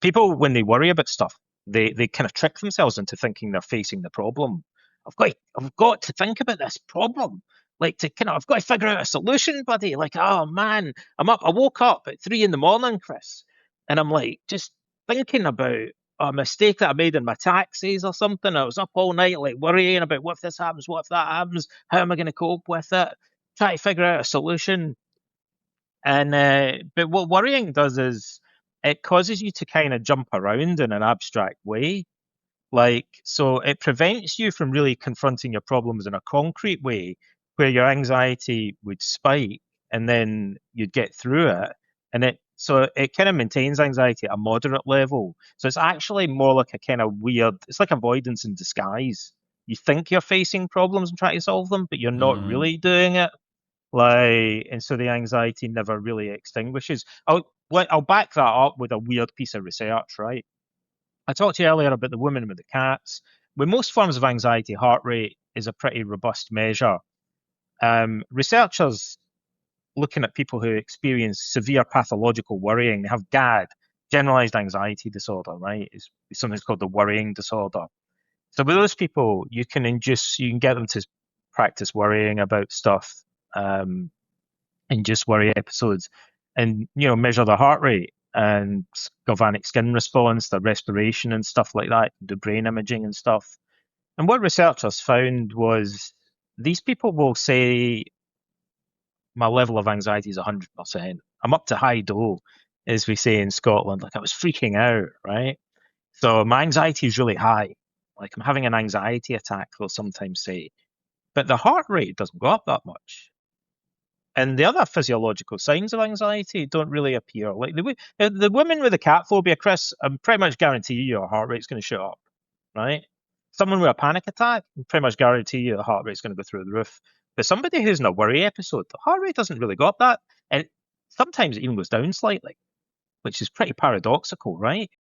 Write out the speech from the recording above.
People, when they worry about stuff, they kind of trick themselves into thinking they're facing the problem. I've got to think about this problem. Like to kind of, I've got to figure out a solution, buddy. Like, oh man, I woke up at 3 in the morning, Chris, and I'm like just thinking about a mistake that I made in my taxes or something. I was up all night, like worrying about what if this happens, what if that happens, how am I going to cope with it? Try to figure out a solution. And but what worrying does is it causes you to kind of jump around in an abstract way. Like, so it prevents you from really confronting your problems in a concrete way, where your anxiety would spike and then you'd get through it. And it kind of maintains anxiety at a moderate level. So it's actually more like a kind of weird, it's like avoidance in disguise. You think you're facing problems and trying to solve them, but you're not Mm. really doing it. Like, and so the anxiety never really extinguishes. I'll back that up with a weird piece of research, right? I talked to you earlier about the woman with the cats. With most forms of anxiety, heart rate is a pretty robust measure. Researchers looking at people who experience severe pathological worrying, they have GAD, generalized anxiety disorder, right? It's something called the worrying disorder. So with those people, you can get them to practice worrying about stuff. Um, Induce worry episodes and measure their heart rate and galvanic skin response, their respiration and stuff like that, do brain imaging and stuff. And what researchers found was these people will say my level of anxiety is 100%. I'm up to high dough, as we say in Scotland. Like I was freaking out, right? So my anxiety is really high. Like I'm having an anxiety attack, they'll sometimes say. But the heart rate doesn't go up that much. And the other physiological signs of anxiety don't really appear. Like the women with the cat phobia, Chris, I'm pretty much guarantee you your heart rate's going to shoot up, right? Someone with a panic attack, I pretty much guarantee you the heart rate's going to go through the roof. But somebody who's in a worry episode, the heart rate doesn't really go up that, and sometimes it even goes down slightly, which is pretty paradoxical, right?